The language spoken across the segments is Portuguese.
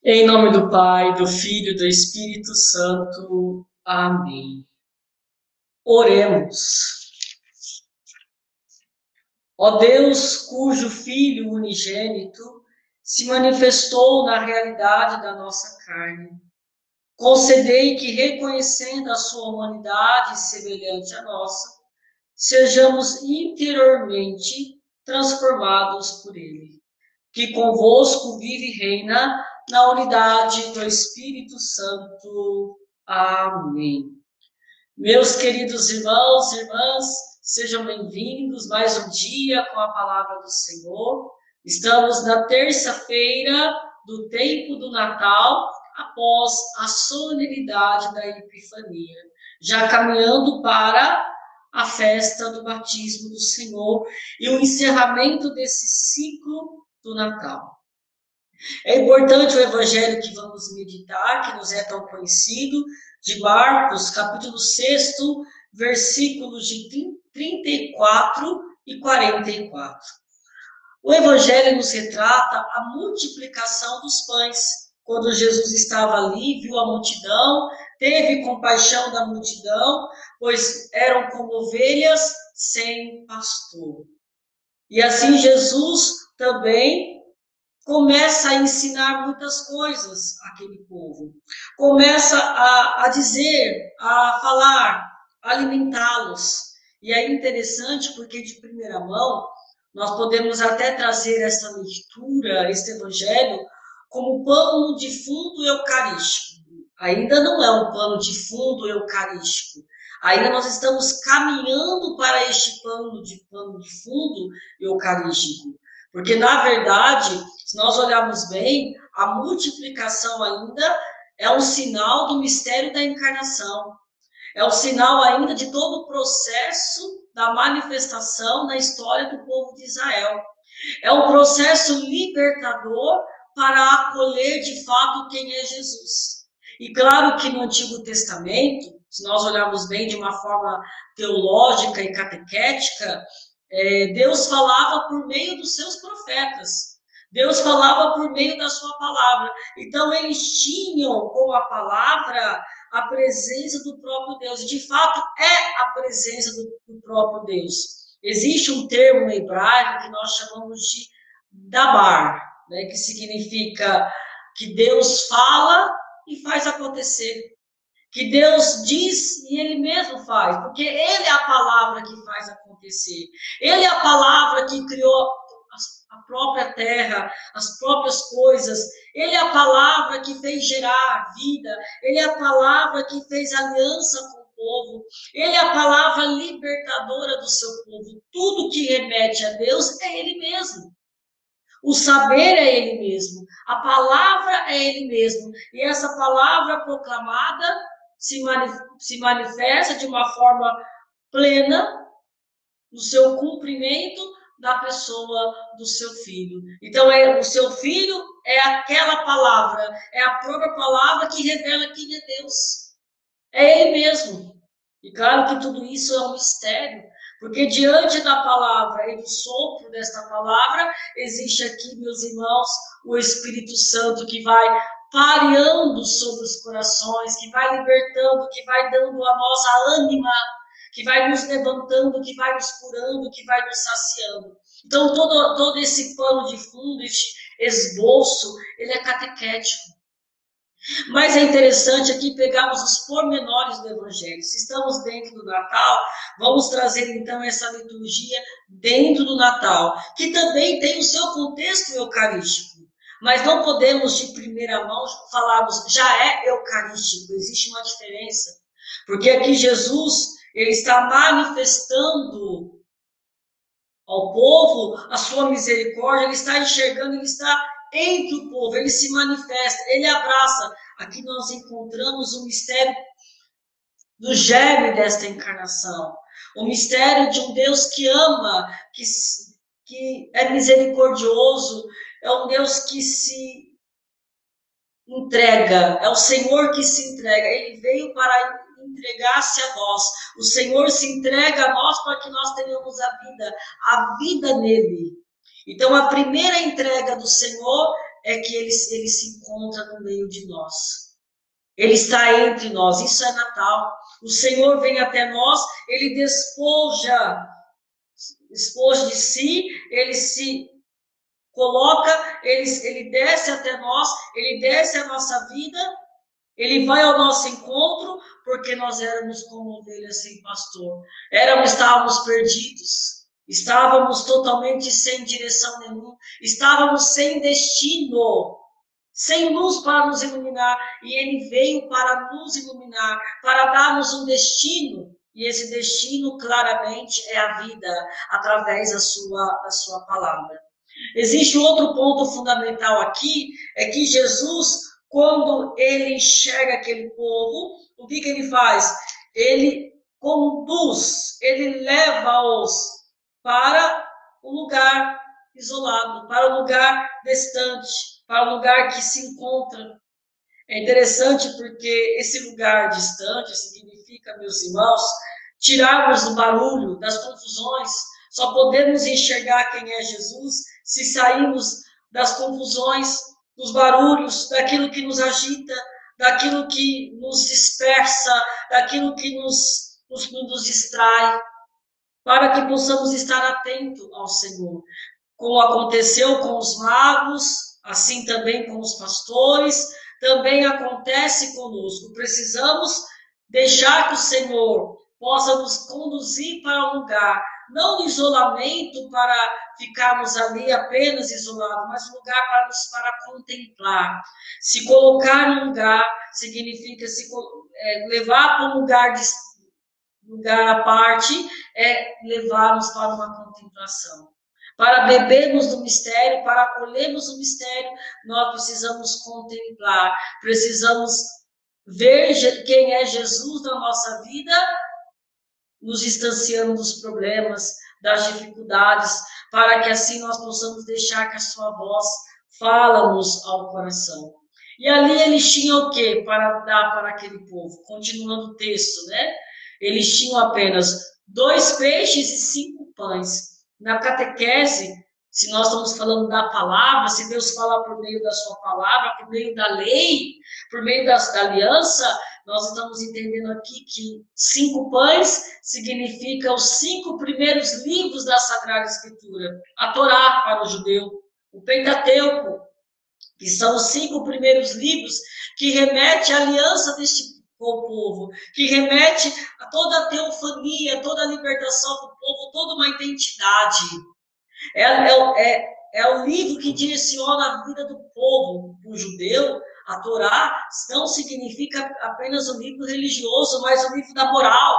Em nome do Pai, do Filho e do Espírito Santo. Amém. Oremos. Ó Deus, cujo Filho unigênito se manifestou na realidade da nossa carne, concedei que, reconhecendo a sua humanidade semelhante à nossa, sejamos interiormente transformados por ele, que convosco vive e reina na unidade do Espírito Santo. Amém. Meus queridos irmãos e irmãs, sejam bem-vindos mais um dia com a palavra do Senhor. Estamos na terça-feira do tempo do Natal, após a solenidade da Epifania, já caminhando para a festa do batismo do Senhor e o encerramento desse ciclo do Natal. É importante o evangelho que vamos meditar, que nos é tão conhecido, de Marcos, capítulo 6, versículos de 34 e 44. O evangelho nos retrata a multiplicação dos pães. Quando Jesus estava ali, viu a multidão, teve compaixão da multidão, pois eram como ovelhas sem pastor. E assim Jesus também começa a ensinar muitas coisas àquele povo. Começa a dizer, a falar, a alimentá-los. E é interessante porque, de primeira mão, nós podemos até trazer essa leitura, este evangelho, como pano de fundo eucarístico. Ainda não é um pano de fundo eucarístico. Ainda nós estamos caminhando para este pano de fundo eucarístico. Porque, na verdade, se nós olharmos bem, a multiplicação ainda é um sinal do mistério da encarnação. É um sinal ainda de todo o processo da manifestação na história do povo de Israel. É um processo libertador para acolher de fato quem é Jesus. E claro que no Antigo Testamento, se nós olharmos bem de uma forma teológica e catequética, Deus falava por meio dos seus profetas. Deus falava por meio da sua palavra. Então, eles tinham com a palavra a presença do próprio Deus. E, de fato, é a presença do próprio Deus. Existe um termo em hebraico que nós chamamos de dabar, né, que significa que Deus fala e faz acontecer. Que Deus diz e Ele mesmo faz, porque Ele é a palavra que faz acontecer. Ele é a palavra que criou a própria terra, as próprias coisas. Ele é a palavra que fez gerar a vida. Ele é a palavra que fez aliança com o povo. Ele é a palavra libertadora do seu povo. Tudo que remete a Deus é Ele mesmo. O saber é Ele mesmo. A palavra é Ele mesmo. E essa palavra proclamada se manifesta de uma forma plena no seu cumprimento da pessoa do seu filho. Então, o seu filho é aquela palavra, é a própria palavra que revela quem é Deus. É Ele mesmo. E claro que tudo isso é um mistério, porque diante da palavra e do sopro desta palavra, existe aqui, meus irmãos, o Espírito Santo que vai pareando sobre os corações, que vai libertando, que vai dando a nossa ânima, que vai nos levantando, que vai nos curando, que vai nos saciando. Então, todo esse pano de fundo, esse esboço, ele é catequético. Mas é interessante aqui pegarmos os pormenores do Evangelho. Se estamos dentro do Natal, vamos trazer então essa liturgia dentro do Natal, que também tem o seu contexto eucarístico. Mas não podemos de primeira mão falarmos, já é eucarístico, existe uma diferença. Porque aqui Jesus, ele está manifestando ao povo a sua misericórdia, ele está enxergando, ele está entre o povo, ele se manifesta, ele abraça. Aqui nós encontramos o mistério do germe desta encarnação, o mistério de um Deus que ama, que é misericordioso, é um Deus que se entrega, é o Senhor que se entrega, ele veio para entregar-se a nós, o Senhor se entrega a nós para que nós tenhamos a vida nele. Então, a primeira entrega do Senhor é que ele se encontra no meio de nós. Ele está entre nós, isso é Natal. O Senhor vem até nós, ele despoja de si, ele se coloca, ele desce até nós, ele desce a nossa vida, ele vai ao nosso encontro, porque nós éramos como ovelhas sem pastor. Estávamos perdidos, estávamos totalmente sem direção nenhuma, estávamos sem destino, sem luz para nos iluminar, e ele veio para nos iluminar, para dar-nos um destino, e esse destino claramente é a vida, através da sua palavra. Existe outro ponto fundamental aqui, é que Jesus, quando ele enxerga aquele povo, o que ele faz? Ele conduz, ele leva-os para um lugar isolado, para um lugar distante, para um lugar que se encontra. É interessante porque esse lugar distante significa, meus irmãos, tirarmos do barulho, das confusões. Só podemos enxergar quem é Jesus se sairmos das confusões, dos barulhos, daquilo que nos agita, daquilo que nos dispersa, daquilo que nos distrai, para que possamos estar atentos ao Senhor. Como aconteceu com os magos, assim também com os pastores, também acontece conosco. Precisamos deixar que o Senhor possa nos conduzir para um lugar, não no isolamento para ficarmos ali apenas isolados, mas um lugar para contemplar. Se colocar num lugar significa levar para um lugar à parte, é levar-nos para uma contemplação. Para bebermos do mistério, para acolhermos o mistério, nós precisamos contemplar, precisamos ver quem é Jesus na nossa vida, nos distanciando dos problemas, das dificuldades, para que assim nós possamos deixar que a sua voz fala-nos ao coração. E ali eles tinham o quê para dar para aquele povo? Continuando o texto, né? Eles tinham apenas 2 peixes e 5 pães. Na catequese, se nós estamos falando da palavra, se Deus fala por meio da sua palavra, por meio da lei, por meio da aliança, nós estamos entendendo aqui que 5 pães significa os 5 primeiros livros da Sagrada Escritura. A Torá para o judeu, o Pentateuco, que são os 5 primeiros livros que remete à aliança deste povo, que remete a toda a teofania, toda a libertação do povo, toda uma identidade. É o livro que direciona a vida do povo. O judeu, a Torá, não significa apenas um livro religioso, mas um livro da moral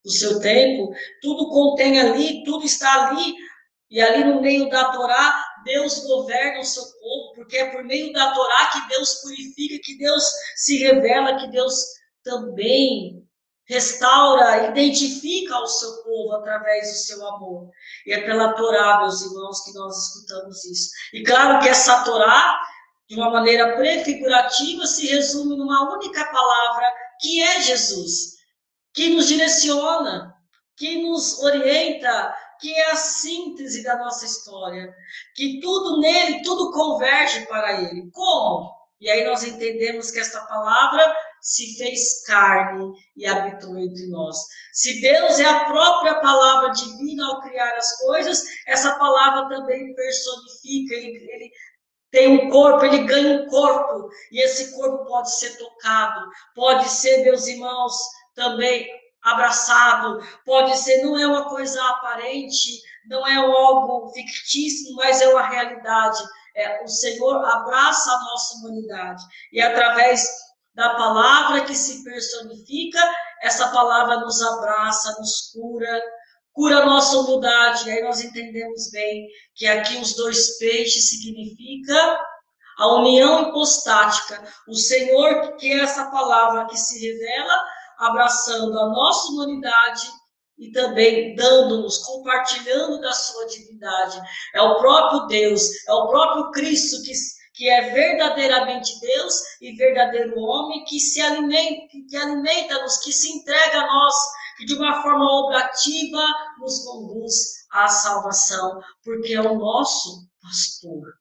do seu tempo. Tudo contém ali, tudo está ali. E ali no meio da Torá, Deus governa o seu povo, porque é por meio da Torá que Deus purifica, que Deus se revela, que Deus também restaura, identifica o seu povo através do seu amor. E é pela Torá, meus irmãos, que nós escutamos isso. E claro que essa Torá, de uma maneira prefigurativa, se resume numa única palavra, que é Jesus, que nos direciona, que nos orienta, que é a síntese da nossa história, que tudo nele, tudo converge para ele. Como? E aí nós entendemos que esta palavra se fez carne e habitou entre nós. Se Deus é a própria palavra divina ao criar as coisas, essa palavra também personifica, ele tem um corpo, ele ganha um corpo, e esse corpo pode ser tocado, pode ser, meus irmãos, também abraçado, pode ser, não é uma coisa aparente, não é algo fictício, mas é uma realidade. O Senhor abraça a nossa humanidade, e através da palavra que se personifica, essa palavra nos abraça, nos cura a nossa humildade. E aí nós entendemos bem que aqui os 2 peixes significa a união hipostática. O Senhor, que é essa palavra que se revela, abraçando a nossa humanidade e também dando-nos, compartilhando da sua divindade. É o próprio Deus, é o próprio Cristo que é verdadeiramente Deus e verdadeiro homem, que alimenta-nos, que se entrega a nós, que de uma forma obrativa nos conduz à salvação, porque é o nosso pastor.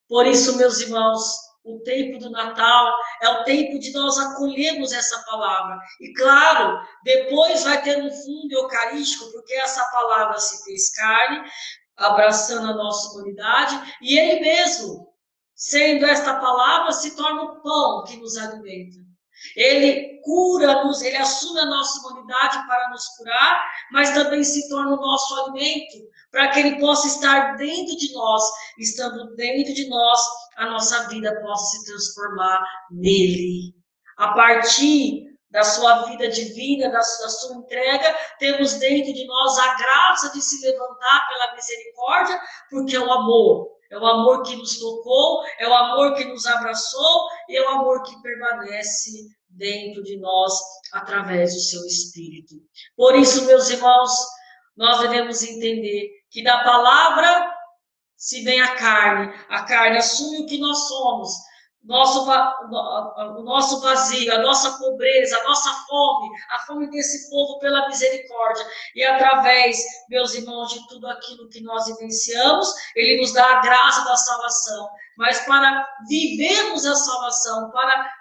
Por isso, meus irmãos, o tempo do Natal é o tempo de nós acolhermos essa palavra. E claro, depois vai ter um fundo eucarístico, porque essa palavra se fez carne, abraçando a nossa humanidade, e ele mesmo, sendo esta palavra, se torna o pão que nos alimenta. Ele cura-nos, ele assume a nossa humanidade para nos curar, mas também se torna o nosso alimento, para que ele possa estar dentro de nós, estando dentro de nós, a nossa vida possa se transformar nele. A partir da sua vida divina, da sua entrega, temos dentro de nós a graça de se levantar pela misericórdia, porque é o amor que nos tocou, é o amor que nos abraçou, e é o amor que permanece dentro de nós através do seu Espírito. Por isso, meus irmãos, nós devemos entender que da palavra se vem a carne assume o que nós somos, o nosso vazio, a nossa pobreza, a nossa fome, a fome desse povo pela misericórdia. E através, meus irmãos, de tudo aquilo que nós vivenciamos, ele nos dá a graça da salvação. Mas para vivermos a salvação, para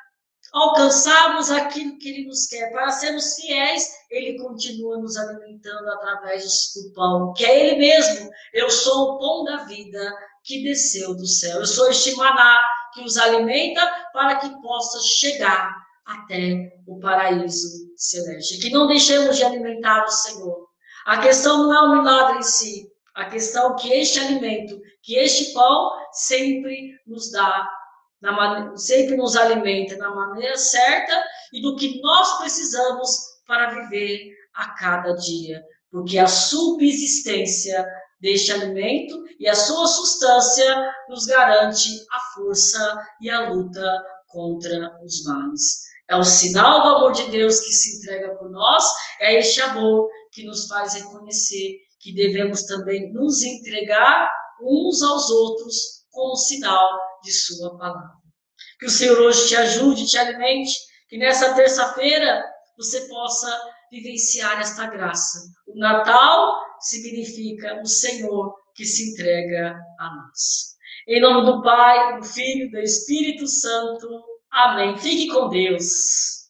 alcançarmos aquilo que ele nos quer, para sermos fiéis, ele continua nos alimentando através do pão, que é ele mesmo. Eu sou o pão da vida que desceu do céu. Eu sou este maná que os alimenta para que possa chegar até o paraíso celeste. Que não deixemos de alimentar o Senhor. A questão não é o milagre em si, a questão é que este alimento, que este pão sempre nos dá, sempre nos alimenta da maneira certa e do que nós precisamos para viver a cada dia. Porque a subsistência deste alimento e a sua substância nos garante a força e a luta contra os males. É o sinal do amor de Deus que se entrega por nós, é este amor que nos faz reconhecer que devemos também nos entregar uns aos outros como sinal de sua palavra. Que o Senhor hoje te ajude, te alimente, que nessa terça-feira você possa vivenciar esta graça. O Natal significa o Senhor que se entrega a nós. Em nome do Pai, do Filho e do Espírito Santo. Amém. Fique com Deus.